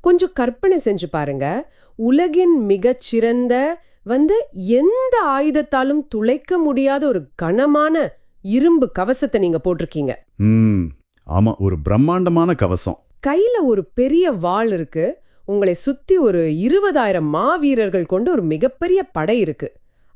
கொஞ்சம் கற்பனை செஞ்சு பாருங்க, உலகின் மிகச்சிறந்த எந்த ஆயுதத்தாலும் துளைக்க முடியாத ஒரு கனமான இரும்பு கவசத்தை நீங்க போட்டிருக்கீங்க. ஆமா, ஒரு பிரம்மாண்டமான கவசம். கையில ஒரு பெரிய வாள் இருக்கு. உங்களை சுத்தி ஒரு 20,000 மாவீரர்கள் கொண்டு ஒரு மிகப்பெரிய படை இருக்கு.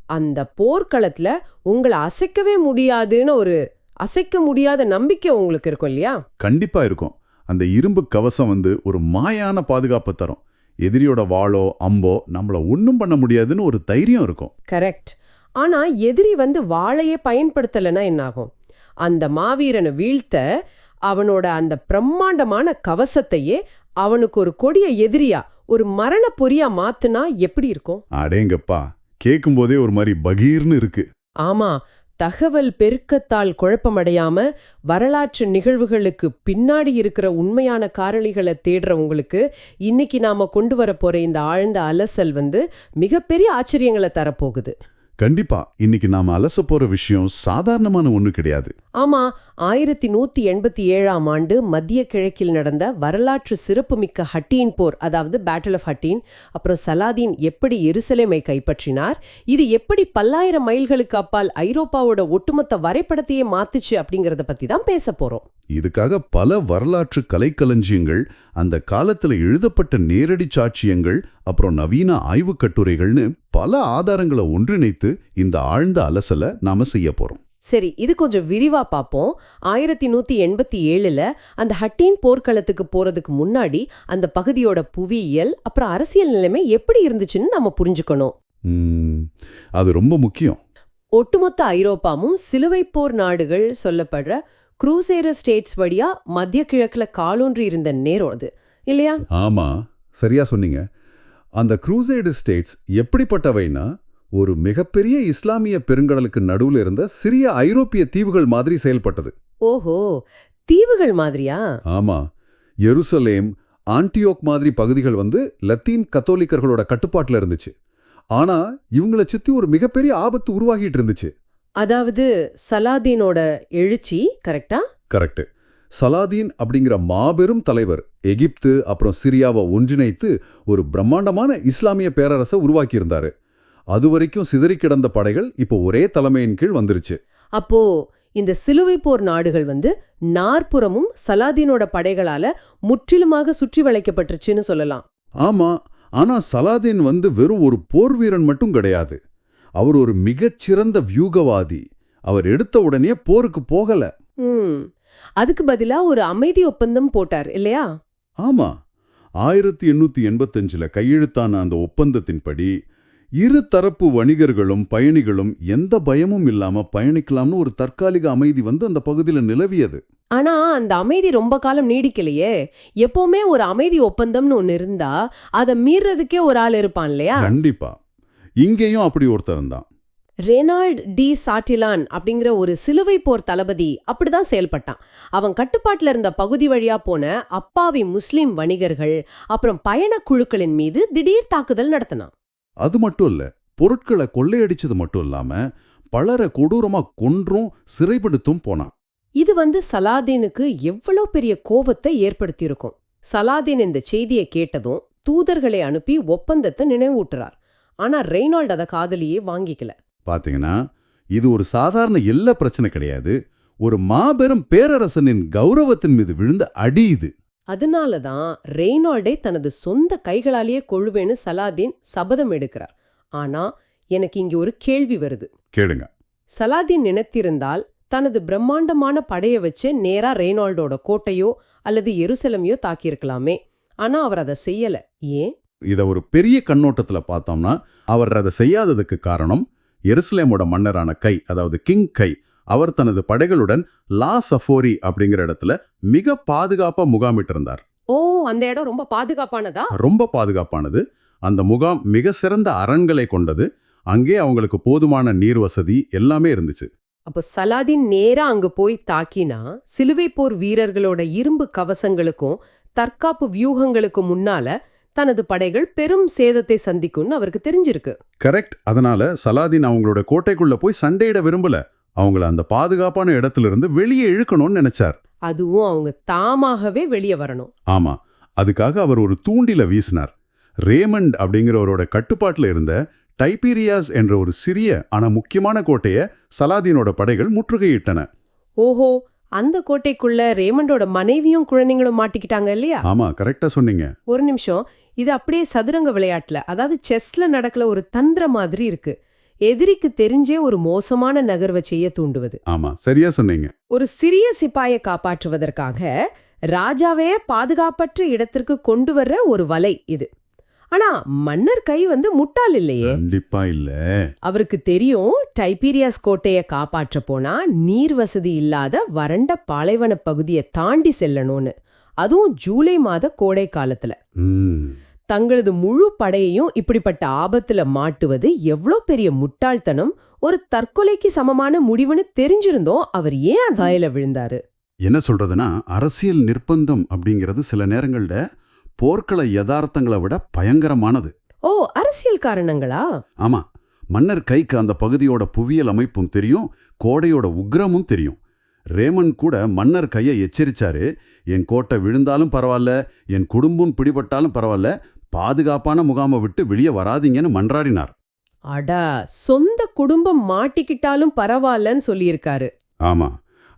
அந்த போர்க்களத்துல உங்களை அசைக்கவே முடியாதுன்னு ஒரு அசைக்க முடியாத நம்பிக்கை உங்களுக்கு இருக்கும் இல்லையா? கண்டிப்பா இருக்கும். அந்த இரும்பு கவசம் ஒரு மாயான பாதுகாப்பு தரும். எதிரியோட வாளோ அம்போ நம்மள ஒன்னும் பண்ண முடியாதுன்னு ஒரு தைரியம் இருக்கும். கரெக்ட். ஆனா எதிரி வாளையே பயன்படுத்தலைன்னா என்னாகும்? அந்த மாவீரனை வீழ்த்த அவனோட அந்த பிரம்மாண்டமான கவசத்தையே அவனுக்கு ஒரு கொடிய எதிரியா, ஒரு மரண பொறியா மாத்துனா எப்படி இருக்கும்? அடேங்கப்பா, கேட்கும் போதே ஒரு மாதிரி பகீர்னு இருக்கு. ஆமா, தகவல் பெருக்கத்தால் குழப்பமடையாம வரலாற்று நிகழ்வுகளுக்கு பின்னாடி இருக்கிற உண்மையான காரணிகளை தேடுற உங்களுக்கு இன்னைக்கு நாம கொண்டு வர போற இந்த ஆழ்ந்த அலசல் மிகப்பெரிய ஆச்சரியங்களை தரப்போகுது. கண்டிப்பா இன்னைக்கு நாம அலச போற விஷயம் சாதாரணமான ஒண்ணு கிடையாது. ஆமா, 1187ஆம் ஆண்டு மத்திய கிழக்கில் நடந்த வரலாற்று சிறப்புமிக்க ஹட்டீன் போர், அதாவது பேட்டில் ஆஃப் ஹட்டீன். அப்புறம் சலாதீன் எப்படி எருசலேமை கைப்பற்றினார், இது எப்படி பல்லாயிரம் மைல்களுக்கு அப்பால் ஐரோப்பாவோட ஒட்டுமொத்த வரைபடத்தையே மாத்துச்சு அப்படிங்கறத பத்தி தான் பேச போறோம். இதுக்காக பல வரலாற்று கலைக்களஞ்சியங்கள், அந்த காலத்துல எழுதப்பட்ட நேரடி சாட்சியங்கள், அப்புறம் நவீன ஆய்வு கட்டுரைகள்னு பல ஆதாரங்களை ஒன்றிணைத்து இந்த ஆழ்ந்த அலசலை நாம செய்ய போறோம். சரி, இது கொஞ்சம் விரிவா பார்ப்போம். 1187ல அந்த ஹட்டீன் போர்க்களத்துக்கு போறதுக்கு முன்னாடி அந்த பகுதியோட புவியியல் அப்புறம் அரசியல் நிலைமை எப்படி இருந்துச்சுன்னு நாம புரிஞ்சுக்கணும். அது ரொம்ப முக்கியம். ஒட்டுமொத்த ஐரோப்பாவும் சிலுவை போர் நாடுகள் சொல்லப்படுற குரூசேடர் ஸ்டேட்ஸ் வழியா மத்திய கிழக்குல காலூன்றி இருந்த நேரம் அது இல்லையா? ஆமா, சரியா சொன்னீங்க. அந்த குரூசேடர் ஸ்டேட்ஸ் எப்படிப்பட்டவைனா, ஒரு மிகப்பெரிய இஸ்லாமிய பெருங்கடலுக்கு நடுவுல இருந்த சிறிய ஐரோப்பிய தீவுகள் மாதிரி செயல்பட்டது. ஓஹோ, தீவுகள் மாதிரியா? ஆமா, எருசலேம், ஆன்டியோக் மாதிரி பகுதிகள் லத்தீன் கத்தோலிக்கர்களோட கட்டுப்பாட்டுல இருந்துச்சு. ஆனா இவங்களை சுத்தி ஒரு மிகப்பெரிய ஆபத்து உருவாகிட்டு இருந்துச்சு. அதாவது சலாதீனோட எழுச்சி. கரெக்டா? கரெக்ட். சலாதீன் அப்படிங்கிற மாபெரும் தலைவர் எகிப்து அப்புறம் சிரியாவை ஒன்றிணைத்து ஒரு பிரம்மாண்டமான இஸ்லாமிய பேரரசை உருவாக்கியிருந்தாரு. அதுவரைக்கும் சிதறி கிடந்த படைகள் இப்போ ஒரே தலைமையின் கீழ் வந்துருச்சு. அப்போ இந்த சிலுவை போர் நாடுகள் நாற்புறமும் சலாதீனோட படைகளால முற்றிலுமாக சுற்றி வளைக்கப்பட்டுருச்சுன்னு சொல்லலாம். ஆமா, ஆனா சலாதீன் வெறும் ஒரு போர் வீரன் மட்டும் கிடையாது. அவர் ஒரு மிகச்சிறந்த வியூகவாதி. அவர் எடுத்த உடனே போருக்கு போகல. அதுக்கு பதிலா ஒரு அமைதி ஒப்பந்தம் போட்டார் இல்லையா? ஆமா, 1885ல கையெழுத்தான அந்த ஒப்பந்தத்தின்படி இரு தரப்பு வணிகர்களும் பயணிகளும் எந்த பயமும் இல்லாம பயணிக்கலாம்னு ஒரு தற்காலிக அமைதி அந்த பகுதியில நிலவியது. ஆனா அந்த அமைதி ரொம்ப காலம் நீடிக்கலையே. எப்பவுமே ஒரு அமைதி ஒப்பந்தம்னு ஒன்னு இருந்தா அதை மீறதுக்கே ஒரு ஆள் இருப்பான் இல்லையா? கண்டிப்பா, இங்கேயும் அப்படி ஒருத்தர் இருந்தான். ரெனால்ட் டி சாட்டிலான் அப்படிங்கிற ஒரு சிலுவை போர் தளபதி அப்படிதான் செயல்பட்டான். அவன் கட்டுப்பாட்டுல இருந்த பகுதி வழியா போன அப்பாவி முஸ்லிம் வணிகர்கள் அப்புறம் பயண குழுக்களின் மீது திடீர் தாக்குதல் நடத்தினான். அது மட்டும் இல்ல, பொருட்களை கொள்ளையடிச்சது மட்டும் இல்லாம பலரை கொடூரமா கொன்றும் சிறைப்படுத்தும் போனான். இது சலாதீனுக்கு எவ்வளவு பெரிய கோபத்தை ஏற்படுத்தியிருக்கும். சலாதீன் இந்த செய்தியை கேட்டதும் தூதர்களை அனுப்பி ஒப்பந்தத்தை நினைவூட்டுறார். ஆனா ரெய்னால்ட் அதை காதலியே வாங்கிக்கல. பாத்தீங்கன்னா, இது ஒரு சாதாரண எல்ல பிரச்சனை கிடையாது. ஒரு மாபெரும் பேரரசனின் கௌரவத்தின் மீது விழுந்த அடி இது. அதனாலதான் ரெய்னால்டே தனது சொந்த கைகளாலேயே கொள்ளுவேன்னு சலாதீன் சபதம் எடுக்கிறார். ஆனா எனக்கு இங்க ஒரு கேள்வி வருது. கேளுங்க. சலாதீன் நினைத்திருந்தால் தனது பிரம்மாண்டமான படைய வச்சு நேரா ரெய்னால்டோட கோட்டையோ அல்லது எருசலமையோ தாக்கியிருக்கலாமே. ஆனா அவர் அதை செய்யல. ஏன்? இத ஒரு பெரிய கண்ணோட்டத்துல பார்த்தோம்னா, அவர் அதை செய்யாததுக்கு காரணம் எருசலேமோட மன்னரான கை, அதாவது கிங் கை. அவர் தனது படைகளுடன் லா சஃபோரி அப்படிங்கிற இடத்துல மிக பாதுகாப்பா முகாமிட்டு இருந்தார். ஓ, அந்த இடம் ரொம்ப பாதுகாப்பானதா? ரொம்ப பாதுகாப்பானது. அந்த முகாம் மிக சிறந்த அரண்களை கொண்டது. அங்கே அவங்களுக்கு போதுமான நீர் வசதி எல்லாமே இருந்துச்சு. அப்போ சலாதீன் நேரா அங்கு போய் தாக்கினா சிலுவை போர் வீரர்களோட இரும்பு கவசங்களுக்கும் தற்காப்பு வியூகங்களுக்கும் முன்னால தனது படைகள் பெரும் சேதத்தை சந்திக்கும்னு அவருக்கு தெரிஞ்சிருக்கு. கரெக்ட். அதனால சலாதீன் அவங்களோட கோட்டைக்குள்ள போய் சண்டையிட விரும்பல. அவங்கள அந்த பாதுகாப்பான இடத்துல இருந்து வெளியே இழுக்கணும்னு நினைச்சார். அதுவும் அவங்க தாமாகவே வெளியே வரணும். ஆமா, அதுக்காக அவர் ஒரு தூண்டில வீசினார். ரேமண்ட் அப்படிங்கிறவரோட கட்டுப்பாட்டுல இருந்த டைபீரியாஸ் என்ற ஒரு சிறிய ஆனா முக்கியமான கோட்டைய சலாதீனோட படைகள் முற்றுகையிட்டன. ஓஹோ, அந்த கோட்டைக்குள்ள ரேமண்டோட மனைவியும் குழந்தைங்களும் மாட்டிக்கிட்டாங்க இல்லையா? ஆமா, கரெக்டா சொன்னீங்க. ஒரு நிமிஷம், இது அப்படியே சதுரங்க விளையாட்டுல, அதாவது செஸ்ல நடக்கல ஒரு தந்திர மாதிரி இருக்கு. எதிரிக்கு தெரிஞ்சே ஒரு மோசமான நகர்வை செய்ய தூண்டுவது. ஆமா, சரியா சொன்னீங்க. ஒரு சிறிய சிப்பாயை காப்பாற்றுவதற்காக ராஜாவே பாதுகாப்பற்ற இடத்திற்கு கொண்டு வர்ற ஒரு வலை இது. ஆனா மன்னர் கை முட்டாள் இல்லையே. கண்டிப்பா இல்ல. அவருக்கு தெரியும் டைபீரியாஸ் கோட்டையை காப்பாற்ற போனா நீர் வசதி இல்லாத வறண்ட பாலைவன பகுதியை தாண்டி செல்லணும்னு, அதுவும் ஜூலை மாத கோடை காலத்துல. தங்களது முழு படையையும் இப்படிப்பட்ட ஆபத்துல மாட்டுவது எவ்வளோ பெரிய முட்டாள்தனம், ஒரு தற்கொலைக்கு சமமான முடிவுன்னு தெரிஞ்சிருந்தோம் அவர் ஏன் அதாயில விழுந்தாரு? என்ன சொல்றதுன்னா, அரசியல் நிர்பந்தம் அப்படிங்கிறது சில நேரங்கள்ல போர்க்கள யதார்த்தங்களை விட பயங்கரமானது. ஓ, அரசியல் காரணங்களா? ஆமா, மன்னர் கைக்கு அந்த பகுதியோட புவியியல் அமைப்பும் தெரியும், கோடையோட உக்ரமும் தெரியும். ரேமன் கூட மன்னர் கையை எச்சரிச்சாரு, என் கோட்டை விழுந்தாலும் பரவாயில்ல, என் குடும்பம் பிடிபட்டாலும் பரவாயில்ல, பாதுகாப்பான முகாமை விட்டு வெளியே வராதீங்கன்னு மன்றாடினார். அடா, சொந்த குடும்பம் மாட்டிக்கிட்டாலும் பரவாயில்லன்னு சொல்லியிருக்காரு. ஆமா,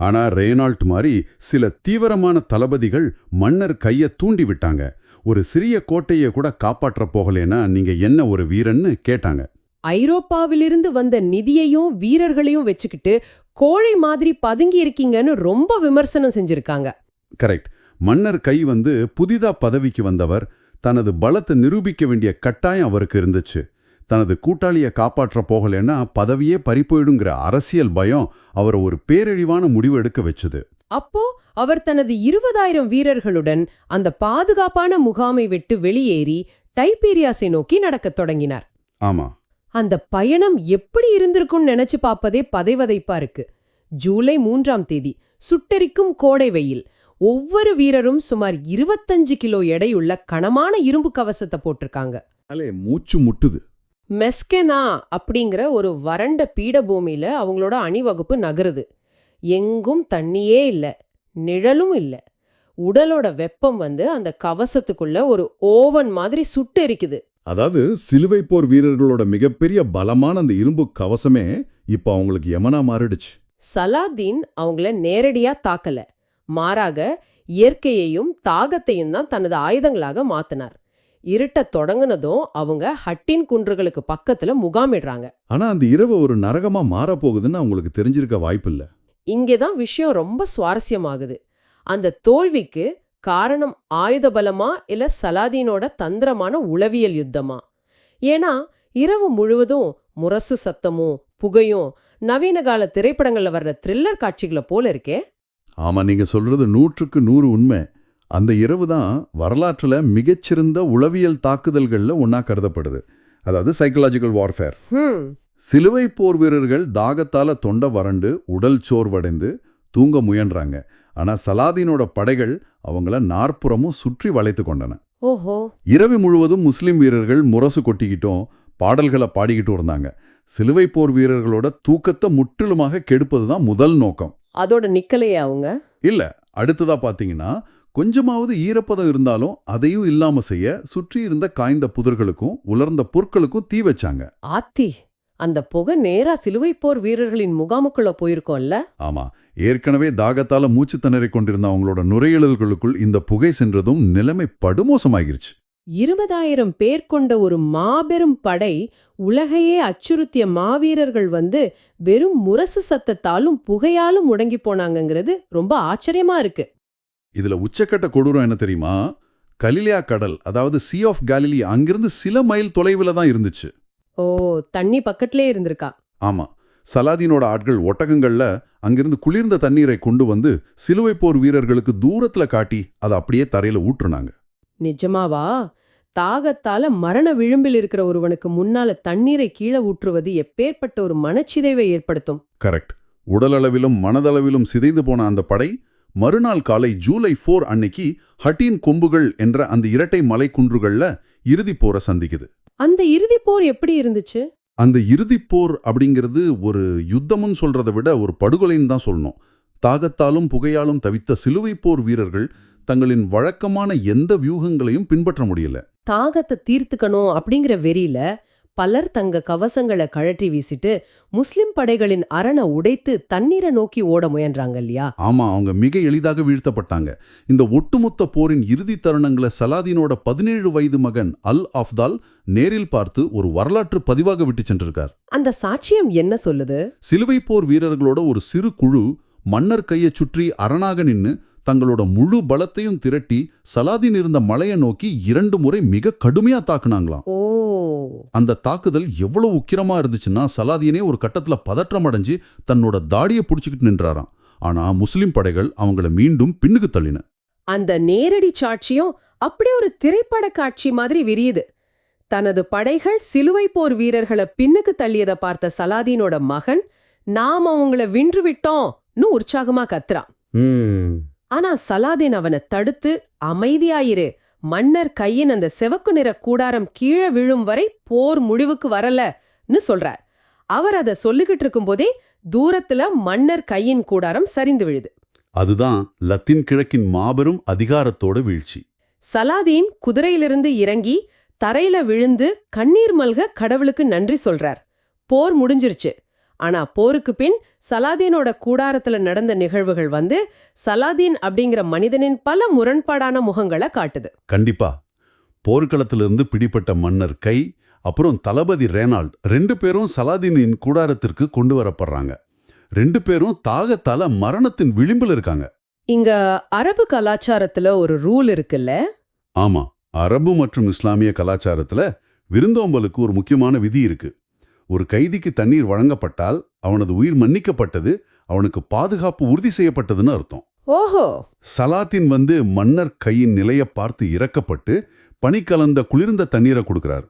ஆனா ரேனால்ட் மாதிரி சில தீவிரமான தளபதிகள் மன்னர் கையை தூண்டி விட்டாங்க. ஒரு சிறிய கோட்டையை கூட காப்பாற்ற போகலேன்னா நீங்க என்ன ஒரு வீரன்னு கேட்டாங்க. ஐரோப்பாவிலிருந்து வந்த நிதியையும் வீரர்களையும் வச்சுக்கிட்டு கோழை மாதிரி பதுங்கி இருக்கீங்கன்னு ரொம்ப விமர்சனம் செஞ்சிருக்காங்க. கரெக்ட். மன்னர் கை புதிதா பதவிக்கு வந்தவர், தனது பலத்தை நிரூபிக்க வேண்டிய கட்டாயம் அவருக்கு இருந்துச்சு. தனது கூட்டாளியை காப்பாற்ற போகலேன்னா பதவியே பறிப்போயிடுங்கிற அரசியல் பயம் அவரை ஒரு பேரழிவான முடிவு எடுக்க வச்சுது. அப்போ அவர் தனது 20,000 வீரர்களுடன் அந்த பாதுகாப்பான முகாமை விட்டு வெளியேறி டைபீரியாஸை நோக்கி நடக்கத் தொடங்கினார். ஆமா, அந்த பயணம் எப்படி இருந்திருக்கும்னு நினைச்சு பார்ப்பதே பதைவதைப்பா இருக்கு. ஜூலை 3ஆம் தேதி, சுட்டெரிக்கும் கோடை வெயில். ஒவ்வொரு வீரரும் சுமார் 25 கிலோ எடையுள்ள கனமான இரும்பு கவசத்தை போட்டிருக்காங்க. மூச்சு முட்டுது. மெஸ்கெனா அப்படிங்கிற ஒரு வறண்ட பீடபூமியில அவங்களோட அணிவகுப்பு நகருது. எங்கும் தண்ணியே இல்ல, நிழலும் இல்ல. உடலோட வெப்பம் அந்த கவசத்துக்குள்ள ஒரு ஓவன் மாதிரி சுட்டெரிக்குது. அதாவது சிலுவை போர் வீரர்களோட மிகப்பெரிய பலமான அந்த இரும்பு கவசமே இப்ப அவங்களுக்கு யமனா மாறிடுச்சு. சலாதீன் அவங்கள நேரடியா தாக்கல, மாறாக இயற்கையையும் தாகத்தையும் தான் தனது ஆயுதங்களாக மாத்தினார். இருட்ட தொடங்குனதும் அவங்க ஹட்டின் குன்றுகளுக்கு பக்கத்துல முகாமிடுறாங்க. ஆனா அந்த இரவு ஒரு நரகமா மாறப்போகுதுன்னு அவங்களுக்கு தெரிஞ்சிருக்க வாய்ப்பில்ல. இங்கேதான் விஷயம் ரொம்ப சுவாரஸ்யமாகுது. அந்த தோல்விக்கு காரணம் ஆயுத பலமா இல்ல சலாதீனோட தந்திரமான உளவியல் யுத்தமா? ஏன்னா இரவு முழுவதும் முரசு சத்தமும் புகையும் நவீன கால திரைப்படங்கள்ல வர்ற த்ரில்லர் காட்சிகளை போல இருக்கே. ஆமா, நீங்க சொல்றது 100க்கு 100 உண்மை. அந்த இரவு தான் வரலாற்றுல மிகச்சிறந்த உளவியல் தாக்குதல்கள்ல ஒன்னா கருதப்படுது. அதாவது சைக்கலாஜிக்கல் வார்ஃபேர். சிலுவை போர் வீரர்கள் தாகத்தால தொண்டை வறண்டு உடல் சோர்வடைந்து தூங்க முயன்றாங்க. ஆனா சலாதீனோட படைகள் அவங்கள நாற்புறமும் சுற்றி வளைத்து கொண்டன. ஓஹோ. இரவு முழுவதும் முஸ்லிம் வீரர்கள் முரசு கொட்டிக்கிட்டும் பாடல்களை பாடிக்கிட்டும் இருந்தாங்க. சிலுவை போர் வீரர்களோட தூக்கத்தை முற்றிலுமாக கெடுப்பதுதான் முதல் நோக்கம். அதோட நிக்கலையே அவங்க? இல்ல, அடுத்ததா பாத்தீங்கன்னா கொஞ்சமாவது ஈரப்பதம் இருந்தாலும் அதையும் இல்லாம செய்ய சுற்றி இருந்த காய்ந்த புதர்களுக்கும் உலர்ந்த பொருட்களுக்கும் தீ வச்சாங்க. ஆத்தி, அந்த புகை நேரா சிலுவை போர் வீரர்களின் முகாமுக்குள்ள போயிருக்கோம்ல? ஆமா, ஏற்கனவே தாகத்தால மூச்சு திணறிக் கொண்டிருந்த அவங்களோட நுரையீரல்களுக்குள் இந்த புகை சென்றதும் நிலைமை படுமோசமாகிருச்சு. 20,000 பேர் கொண்ட ஒரு மாபெரும் படை, உலகையே அச்சுறுத்திய மாவீரர்கள் வெறும் முரசு சத்தத்தாலும் புகையாலும் முடங்கி போனாங்கங்கிறது ரொம்ப ஆச்சரியமா இருக்கு. இதுல உச்சக்கட்ட கொடூரம் என்ன தெரியுமா? கலிலியா கடல், அதாவது சீ ஆஃப் காலிலி, அங்கிருந்து சில மைல் தொலைவில் தான் இருந்துச்சு. ஓ, தண்ணி பக்கத்திலே இருந்திருக்கா? ஆமா, சலாதீனோட ஆட்கள் ஒட்டகங்கள்ல அங்கிருந்து குளிர்ந்த தண்ணீரை கொண்டு சிலுவை போர் வீரர்களுக்கு தூரத்துல காட்டி அதை அப்படியே தரையில ஊற்றுனாங்க. நிஜமாவா? தாகத்தால மரண விளிம்பில் இருக்கிற ஒருவனுக்கு முன்னால தண்ணீரை கீழே ஊற்றுவது எப்பேற்பட்ட ஒரு மனச்சிதைவை ஏற்படுத்தும். கரெக்ட். உடலளவிலும் மனதளவிலும் சிதைந்து போன அந்த படை மறுநாள் காலை ஜூலை 4 அன்னைக்கு ஹட்டீன் கொம்புகள் என்ற அந்த இரட்டை மலை குன்றுகள்ல இறுதிப் போரை சந்திக்குது. அந்த இறுதிப் போர் எப்படி இருந்துச்சு? அந்த இறுதிப் போர் அப்படிங்கிறது ஒரு யுத்தம்னு சொல்றதை விட ஒரு படுகொலைன்னு தான் சொல்லணும். தாகத்தாலும் புகையாலும் தவித்த சிலுவை போர் வீரர்கள் தங்களின் வழக்கமான எந்த வியூகங்களையும் பின்பற்ற முடியல. தாகத்தை தீர்த்துக்கணும் அப்படிங்கிற வெறியில பலர் தங்க கவசங்களை கழற்றி வீசிட்டு முஸ்லிம் படைகளின் அரணை உடைத்து தண்ணீரை நோக்கி ஓட முயன்றாங்க இல்லையா? ஆமா, அவங்க மிக எளிதாக வீழ்த்தப்பட்டாங்க. இந்த ஒட்டுமொத்த போரின் இறுதி தருணங்களை சலாதீனோட 17 வயது மகன் அல் அஃப்தால் நேரில் பார்த்து ஒரு வரலாற்று பதிவாக விட்டு சென்றிருக்கார். அந்த சாட்சியம் என்ன சொல்லுது? சிலுவை போர் வீரர்களோட ஒரு சிறு குழு மன்னர் கையை சுற்றி அரணாக நின்னு தங்களோட முழு பலத்தையும் திரட்டி சலாதீன் இருந்த மலையை நோக்கி 2 முறை மிக கடுமையா தாக்குனாங்களாம். ஓ, அந்த தாக்குதல் எவ்வளவு உக்கிரமா இருந்துச்சுன்னா சலாதீனே ஒரு கட்டத்துல பதற்றம் அடைஞ்சு தன்னோட தாடியை புடிச்சுக்கிட்டு நின்றாராம். ஆனா முஸ்லிம் படைகள் அவங்கள மீண்டும் பின்னுக்கு தள்ளின. அந்த நேரடி சாட்சியம் அப்படியே ஒரு திரைப்பட காட்சி மாதிரி விரியுது. தனது படைகள் சிலுவை போர் வீரர்களை பின்னுக்கு தள்ளியதை பார்த்த சலாதீனோட மகன், நாம் அவங்கள வென்று விட்டோம்னு உற்சாகமா கத்துறான். ஆனா சலாதீன் அவனை தடுத்து, அமைதியாயிரு, மன்னர் கையின் அந்த சிவப்பு நிற கூடாரம் கீழே விழும் வரை போர் முடிவுக்கு வரலன்னு சொல்றார். அவர் அதை சொல்லிக்கிட்டு இருக்கும்போதே தூரத்துல மன்னர் கையின் கூடாரம் சரிந்து விழுது. அதுதான் லத்தீன் கிழக்கின் மாபெரும் அதிகாரத்தோட வீழ்ச்சி. சலாதீன் குதிரையிலிருந்து இறங்கி தரையில விழுந்து கண்ணீர் மல்க கடவுளுக்கு நன்றி சொல்றார். போர் முடிஞ்சிருச்சு. ஆனா போருக்கு பின் சலாதீனோட கூடாரத்துல நடந்த நிகழ்வுகள் சலாதீன் அப்படிங்கிற மனிதனின் பல முரண்பாடான முகங்களை காட்டுது. கண்டிப்பா. போர்க்களத்திலிருந்து பிடிப்பட்ட மன்னர் கை, அப்புறம் தளபதி ரேனால்ட் 2 பேரும் சலாதீனின் கூடாரத்திற்கு கொண்டு வரப்படுறாங்க. 2 பேரும் தாகத்தால மரணத்தின் விளிம்பில் இருக்காங்க. இங்க அரபு கலாச்சாரத்துல ஒரு ரூல் இருக்குல்ல? ஆமா, அரபு மற்றும் இஸ்லாமிய கலாச்சாரத்துல விருந்தோம்பலுக்கு ஒரு முக்கியமான விதி இருக்கு. ஒரு கைதிக்கு தண்ணீர் வழங்கப்பட்டால் அவனது உயிர் மன்னிக்கப்பட்டது, அவனுக்கு பாதுகாப்பு உறுதி செய்யப்பட்டதுன்னு அர்த்தம். ஓஹோ. சலாதீன் மன்னர் கையின் நிலையை பார்த்து இறக்கப்பட்டு பனி கலந்த குளிர்ந்த தண்ணீரை கொடுக்கிறார்.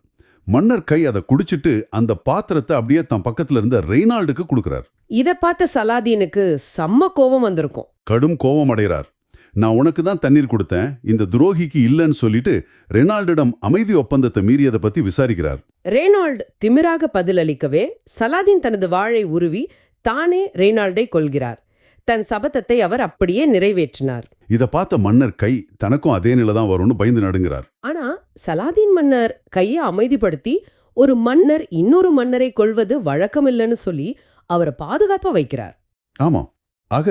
மன்னர் கை அதை குடிச்சிட்டு அந்த பாத்திரத்தை அப்படியே தன் பக்கத்துல இருந்த ரெய்னால்டுக்கு கொடுக்கிறார். இத பார்த்த சலாதீனுக்கு செம்ம கோபம் வந்திருக்கும். கடும் கோபம் அடைகிறார். நான் உனக்கு தான் தண்ணீர் கொடுத்தேன், இந்த துரோகிக்கு இல்லைன்னு சொல்லிட்டு ரெய்னால்டிடம் அமைதி ஒப்பந்தத்தை மீறியதை பத்தி விசாரிக்கிறார். ரெய்னால்டு திமிராக பதிலளிக்கவே சலாதீன் தனது வாளை உருவி தானே ரெய்னால்டை கொல்கிறார். தன் சபதத்தை அவர் அப்படியே நிறைவேற்றினார். இத பார்த்த மன்னர் கை தனக்கும் அதே நிலைதான் வரும்னு பயந்து நடுங்கிறார். ஆனா சலாதீன் மன்னர் கையை அமைதிப்படுத்தி ஒரு மன்னர் இன்னொரு மன்னரை கொல்வது வழக்கமில்லைன்னு சொல்லி அவரை பாதுகாப்பா வைக்கிறார். ஆமா, ஆக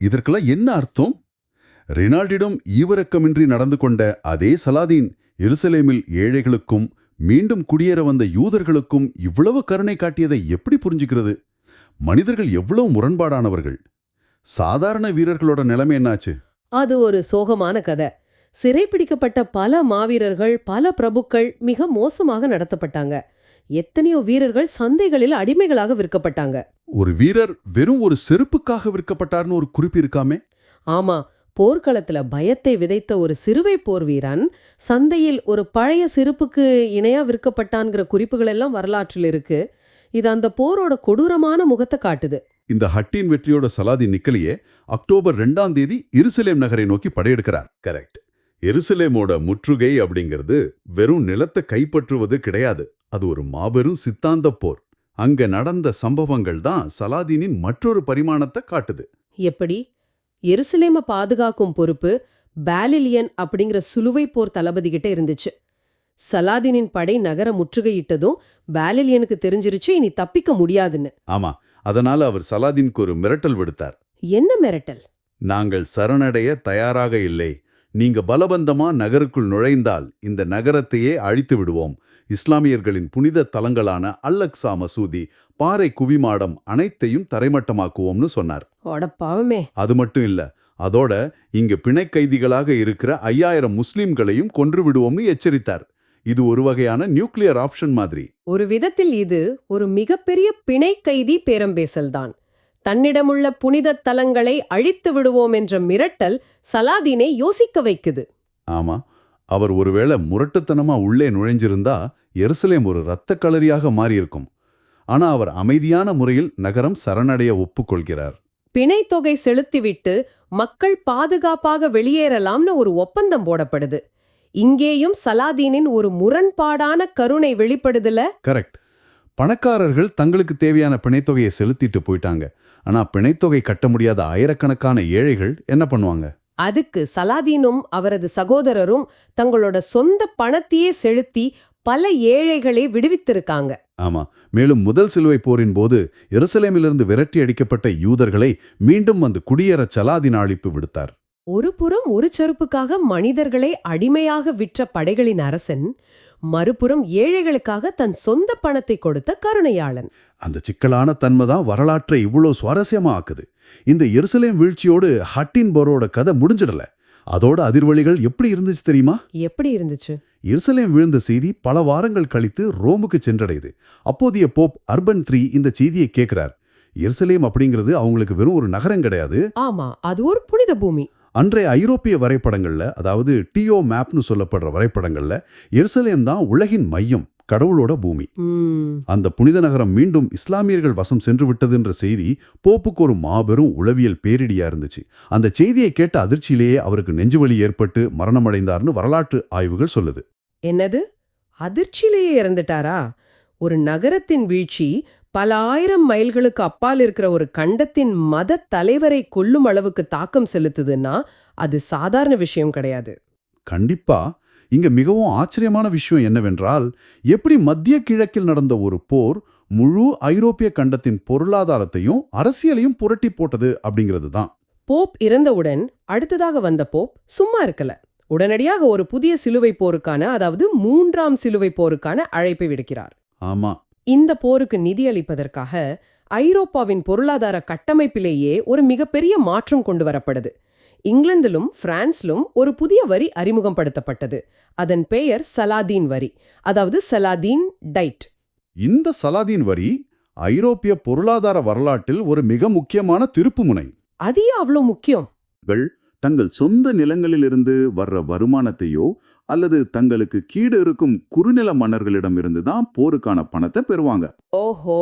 இதற்கெல்லாம் என்ன அர்த்தம்? ரெய்னால்டிடம் ஈவிரக்கமின்றி நடந்து கொண்ட அதே சலாதீன் எருசலேமில் ஏழைகளுக்கும் மீண்டும் குடியேற வந்த யூதர்களுக்கும் இவ்வளவு கருணை காட்டியதை எப்படி புரிஞ்சுக்கிறது? மனிதர்கள் எவ்வளவு முரண்பாடானவர்கள். சாதாரண வீரர்களோட நிலைமை என்னாச்சு? அது ஒரு சோகமான கதை. சிறைப்பிடிக்கப்பட்ட பல மாவீரர்கள், பல பிரபுக்கள் மிக மோசமாக நடத்தப்பட்டாங்க. எத்தனையோ வீரர்கள் சந்தைகளில் அடிமைகளாக விற்கப்பட்டாங்க. ஒரு வீரர் வெறும் ஒரு செருப்புக்காக விற்கப்பட்டார்னு ஒரு குறிப்பு இருக்காமே? ஆமா, போர்க்களத்துல பயத்தை விதைத்த ஒரு சிறுவை போர் வீரன் சந்தையில் ஒரு பழைய செருப்புக்கு இணையா விற்கப்பட்டான்கிற குறிப்புகள் எல்லாம் வரலாற்றில் இருக்கு. இது அந்த போரோட கொடூரமான முகத்தை காட்டுது. இந்த ஹட்டின் வெற்றியோட சலாதீன் நிக்கலியே அக்டோபர் 2ஆம் தேதி எருசலேம் நகரை நோக்கி படையெடுக்கிறார். கரெக்ட். எருசலேமோட முற்றுகை அப்படிங்கிறது வெறும் நிலத்தை கைப்பற்றுவது கிடையாது. அது ஒரு மாபெரும் சித்தாந்த போர். அங்க நடந்த சம்பவங்கள் தான் சலாதீனின் மற்றொரு பரிமாணத்தை காட்டுது. எப்படி? எருசலேமை பாதுகாக்கும் பொறுப்பு பாலிலியன் அப்படிங்கிற சுலுவை போர் தளபதி கிட்ட இருந்துச்சு. சலாதீனின் படை நகர முற்றுகையிட்டதும் பாலிலியனுக்கு தெரிஞ்சிருச்சு இனி தப்பிக்க முடியாதுன்னு. ஆமா, அதனால அவர் சலாதீனுக்கு ஒரு மிரட்டல் விடுத்தார். என்ன மிரட்டல்? நாங்கள் சரணடைய தயாராக இல்லை. நீங்க பலபந்தமா நகருக்குள் நுழைந்தால் இந்த நகரத்தையே அழித்து விடுவோம். இஸ்லாமியர்களின் புனித தலங்களான அல்-அக்ஸா மசூதி, பாறை குவிமாடம் அனைத்தையும் தரைமட்டமாக்குவோம்னு சொன்னார். பாவமே. அது மட்டும் இல்ல, அதோட இங்க பிணை கைதிகளாக இருக்கிற 5000 முஸ்லிம்களையும் கொன்று விடுவோம்னு எச்சரித்தார். இது ஒரு வகையான நியூக்ளியர் ஆப்ஷன் மாதிரி. ஒரு விதத்தில் இது ஒரு மிகப்பெரிய பிணை கைதி பேரம்பேசல்தான். தன்னிடமுள்ள புனித தலங்களை அழித்து விடுவோம் என்ற மிரட்டல் சலாதீனை யோசிக்க வைக்குது. ஆமா, அவர் ஒருவேளை முரட்டுத்தனமா உள்ளே நுழைஞ்சிருந்தா எருசலேம் ஒரு இரத்த களரியாக மாறியிருக்கும். ஆனா அவர் அமைதியான முறையில் நகரம் சரணடைய ஒப்புக்கொள்கிறார். பிணை தொகை செலுத்திவிட்டு மக்கள் பாதுகாப்பாக வெளியேறலாம்னு ஒரு ஒப்பந்தம் போடப்படுது. இங்கேயும் சலாதீனின் ஒரு முரண்பாடான கருணை வெளிப்படுதுல. கரெக்ட். பணக்காரர்கள் தங்களுக்கு தேவையான பிணைத்தொகையை செலுத்திட்டு போயிட்டாங்க. ஆனா பிணைத்தொகை கட்ட முடியாத ஆயிரக்கணக்கான ஏழைகள் என்ன பண்ணுவாங்க? அதுக்கு சலாதீனும் அவரது சகோதரரும் தங்களோட சொந்த பணத்தையே செலுத்தி பல ஏழைகளை விடுவித்திருக்காங்க. ஆமா. மேலும் முதல் சிலுவை போரின் போது எருசலேமிலிருந்து விரட்டி அடிக்கப்பட்ட யூதர்களை மீண்டும் வந்து குடியேற சலாதீன் அழைப்பு விடுத்தார். ஒரு புறம் ஒரு செருப்புக்காக மனிதர்களை அடிமையாக விற்ற படைகளின் அரசன், மறுபுறம் ஏழைகளுக்காக தன் சொந்த பணத்தை கொடுத்த கருணையாளன். அந்த சிக்கலான தன்மை தான் வரலாற்றை இவ்வளோ சுவாரஸ்யமா ஆக்குது. இந்த எருசலேம் வீழ்ச்சியோடு ஹட்டின் போரோட கதை முடிஞ்சிடல. அதோட அதிர்வலிகள் எப்படி இருந்துச்சு தெரியுமா? எப்படி இருந்துச்சு? எருசலேம் விழுந்த செய்தி பல வாரங்கள் கழித்து ரோமுக்கு சென்றடையுது. அப்போதைய போப் அர்பன் III இந்த செய்தியை கேட்கிறார். எருசலேம் அப்படிங்கிறது அவங்களுக்கு வெறும் ஒரு நகரம் கிடையாது. ஆமா, அது ஒரு புனித பூமி. அன்றைய ஐரோப்பிய வரைபடங்கள்ல, அதாவது டியோ மேப்னு சொல்லப்படுற வரைபடங்கள்ல எருசலேம் தான் உலகின் மையம், கடவுளோட பூமி. அந்த புனித நகரம் மீண்டும் இஸ்லாமியர்கள் வசம் சென்று விட்டதுன்ற செய்தி போப்புக்கு ஒரு மாபெரும் உளவியல் பேரிடியா இருந்துச்சு. அந்த செய்தியை கேட்ட அதிர்ச்சியிலேயே அவருக்கு நெஞ்சுவலி ஏற்பட்டு மரணமடைந்தார்னு வரலாற்று ஆய்வுகள் சொல்லுது. என்னது? அதிர்ச்சியிலேயே இறந்துட்டாரா? ஒரு நகரத்தின் வீழ்ச்சி பல ஆயிரம் மைல்களுக்கு அப்பால் இருக்கிற ஒரு கண்டத்தின் மத தலைவரை கொல்லும் அளவுக்கு தாக்கம் செலுத்துதுன்னா அது சாதாரண விஷயம் கிடையாது. கண்டிப்பா. இங்க மிகவும் ஆச்சரியமான விஷயம் என்னவென்றால், எப்படி மத்திய கிழக்கில் நடந்த ஒரு போர் முழு ஐரோப்பிய கண்டத்தின் பொருளாதாரத்தையும் அரசியலையும் புரட்டி போட்டது அப்படிங்கிறது தான். போப் இறந்தவுடன் அடுத்ததாக வந்த போப் சும்மா இருக்கல. உடனடியாக ஒரு புதிய சிலுவை போருக்கான, அதாவது 3ஆம் சிலுவை போருக்கான அழைப்பை விடுக்கிறார். ஆமா. இந்த போருக்கு நிதியளிப்பதற்காக ஐரோப்பாவின் பொருளாதார கட்டமைப்பிலேயே ஒரு மிகப்பெரிய மாற்றம் கொண்டு வரப்படுது. இங்கிலாந்திலும் பிரான்சிலும் ஒரு புதிய வரி அறிமுகப்படுத்தப்பட்டது. அதன் பெயர் சலாதீன் வரி, அதாவது சலாதீன் டைட். இந்த சலாதீன் வரி ஐரோப்பிய பொருளாதார வரலாற்றில் ஒரு மிக முக்கியமான திருப்புமுனை. அது ஏன் அவ்வளோ முக்கியம்? தங்கள் சொந்த நிலங்களிலிருந்து வர்ற வருமானத்தையோ அல்லது தங்களுக்கு கீடு இருக்கும் குறுநில மன்னர்களிடமிருந்து தான் போருக்கான பணத்தை பெறுவாங்க. ஓஹோ.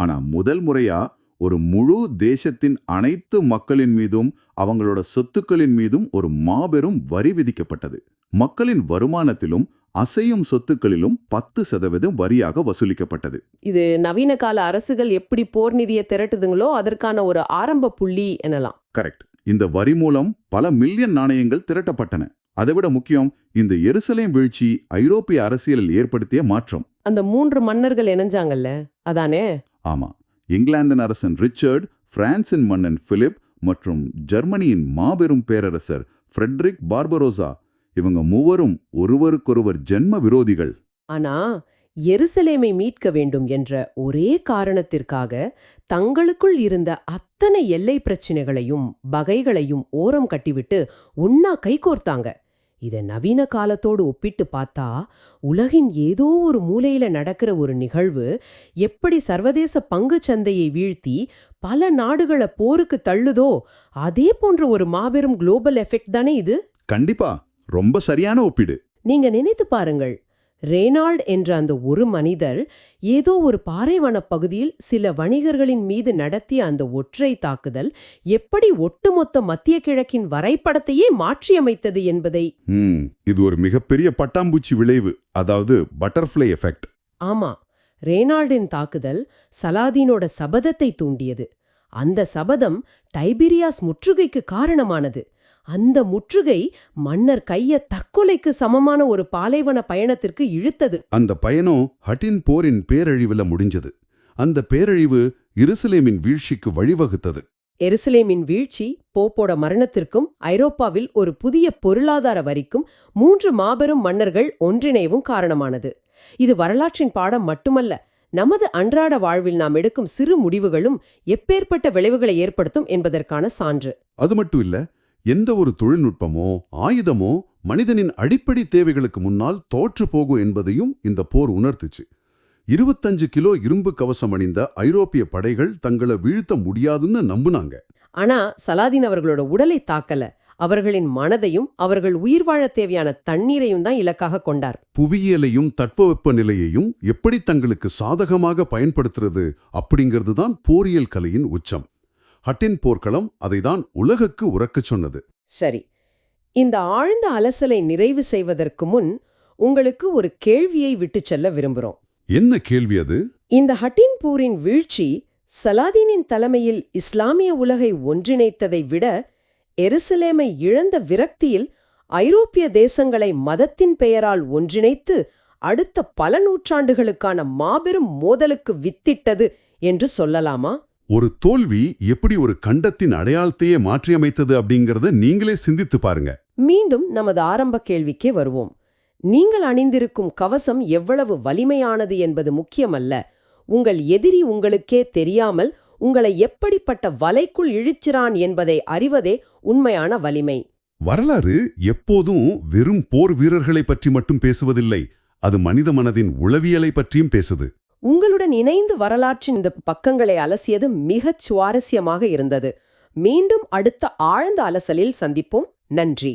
ஆனா முதல் முறையா ஒரு முழு தேசத்தின் அனைத்து மக்களின் மீதும் அவங்களோட சொத்துக்களின் மீதும் ஒரு மாபெரும் வரி விதிக்கப்பட்டது. மக்களின் வருமானத்திலும் அசையும் சொத்துக்களிலும் 10% வரியாக வசூலிக்கப்பட்டது. இது நவீன கால அரசுகள் எப்படி போர் நிதியை திரட்டுதுங்களோ அதற்கான ஒரு ஆரம்ப புள்ளி எனலாம். கரெக்ட். இந்த வரி மூலம் பல மில்லியன் நாணயங்கள் திரட்டப்பட்டன. அதைவிட முக்கியம், இந்த எருசலேம் வீழ்ச்சி ஐரோப்பிய அரசியலில் ஏற்படுத்திய மாற்றம். அந்த 3 மன்னர்கள் இணைஞ்சாங்கல்ல, அதானே? ஆமா. இங்கிலாந்தின் அரசன் ரிச்சர்ட், பிரான்சின் மன்னன் பிலிப் மற்றும் ஜெர்மனியின் மாபெரும் பேரரசர் ஃப்ரெட்ரிக் பார்பரோசா, இவங்க மூவரும் ஒருவருக்கொருவர் ஜென்ம விரோதிகள். ஆனா எருசலேமை மீட்க வேண்டும் என்ற ஒரே காரணத்திற்காக தங்களுக்குள் இருந்த அத்தனை எல்லை பிரச்சினைகளையும் பகைகளையும் ஓரம் கட்டிவிட்டு ஒன்னா கைகோர்த்தாங்க. இத நவீன காலத்தோடு ஒப்பிட்டு பார்த்தா உலகின் ஏதோ ஒரு மூலையில நடக்கிற ஒரு நிகழ்வு எப்படி சர்வதேச பங்குச் சந்தையை வீழ்த்தி பல நாடுகளை போருக்கு தள்ளுதோ அதே போன்ற ஒரு மாபெரும் குளோபல் எஃபெக்ட் தானே இது. கண்டிப்பா, ரொம்ப சரியான ஒப்பீடு. நீங்க நினைத்து பாருங்கள், ரேனால்ட் என்ற அந்த ஒரு மனிதர் ஏதோ ஒரு பாலைவனப் பகுதியில் சில வணிகர்களின் மீது நடத்திய அந்த ஒற்றை தாக்குதல் எப்படி ஒட்டுமொத்த மத்திய கிழக்கின் வரைபடத்தையே மாற்றியமைத்தது என்பதை. இது ஒரு மிகப்பெரிய பட்டாம்பூச்சி விளைவு, அதாவது பட்டர்ஃப்ளை எஃபெக்ட். ஆமா, ரேனால்டின் தாக்குதல் சலாதீனோட சபதத்தை தூண்டியது. அந்த சபதம் டைபீரியாஸ் முற்றுகைக்கு காரணமானது. அந்த முற்றுகை மன்னர் கைய தற்கொலைக்கு சமமான ஒரு பாலைவன பயணத்திற்கு இழுத்தது. அந்த பயணம் ஹட்டின் போரின் பேரழிவுல முடிஞ்சது. அந்த பேரழிவு எருசலேமின் வீழ்ச்சிக்கு வழிவகுத்தது. எருசலேமின் வீழ்ச்சி போப்போட மரணத்திற்கும் ஐரோப்பாவில் ஒரு புதிய பொருளாதார வரிக்கும் 3 மாபெரும் மன்னர்கள் ஒன்றிணைவும் காரணமானது. இது வரலாற்றின் பாடம் மட்டுமல்ல, நமது அன்றாட வாழ்வில் நாம் எடுக்கும் சிறு முடிவுகளும் எப்பேற்பட்ட விளைவுகளை ஏற்படுத்தும் என்பதற்கான சான்று. அது மட்டும் இல்ல, எந்த ஒரு தொழில்நுட்பமோ ஆயுதமோ மனிதனின் அடிப்படை தேவைகளுக்கு முன்னால் தோற்று போகும் என்பதையும் இந்த போர் உணர்த்துச்சு. 25 கிலோ இரும்பு கவசம் அணிந்த ஐரோப்பிய படைகள் தங்களை வீழ்த்த முடியாதுன்னு நம்புனாங்க. ஆனா சலாதீன் அவர்களோட உடலை தாக்கல, அவர்களின் மனதையும் அவர்கள் உயிர் வாழ தேவையான தண்ணீரையும் தான் இலக்காக கொண்டார். புவியியலையும் தட்பவெப்ப நிலையையும் எப்படி தங்களுக்கு சாதகமாக பயன்படுத்துறது அப்படிங்கிறது தான் போரியல் கலையின் உச்சம். ஹட்டின் போர்க்களம் அதைதான் உலகுக்கு உரக்கச் சொன்னது. சரி, இந்த ஆழ்ந்த அலசலை நிறைவு செய்வதற்கு முன் உங்களுக்கு ஒரு கேள்வியை விட்டுச் செல்ல விரும்புகிறோம். என்ன கேள்வி அது? இந்த ஹட்டின் போரின் வீழ்ச்சி சலாதீனின் தலைமையில் இஸ்லாமிய உலகை ஒன்றிணைத்ததை விட எருசலேமை இழந்த விரக்தியில் ஐரோப்பிய தேசங்களை மதத்தின் பெயரால் ஒன்றிணைத்து அடுத்த பல நூற்றாண்டுகளுக்கான மாபெரும் மோதலுக்கு வித்திட்டது என்று சொல்லலாமா? ஒரு தோல்வி எப்படி ஒரு கண்டத்தின் அடையாளத்தையே மாற்றியமைத்தது அப்படிங்கறத நீங்களே சிந்தித்து பாருங்க. மீண்டும் நமது ஆரம்ப கேள்விக்கே வருவோம். நீங்கள் அணிந்திருக்கும் கவசம் எவ்வளவு வலிமையானது என்பது முக்கியமல்ல. உங்கள் எதிரி உங்களுக்கே தெரியாமல் உங்களை எப்படிப்பட்ட வலைக்குள் இழுக்கிறான் என்பதை அறிவதே உண்மையான வலிமை. வரலாறு எப்போதும் வெறும் போர் வீரர்களை பற்றி மட்டும் பேசுவதில்லை, அது மனித மனதின் உளவியலை பற்றியும் பேசுது. உங்களுடன் இணைந்து வரலாற்றின் இந்த பக்கங்களை அலசியது மிகச் சுவாரஸ்யமாக இருந்தது. மீண்டும் அடுத்த ஆழ்ந்த அலசலில் சந்திப்போம். நன்றி.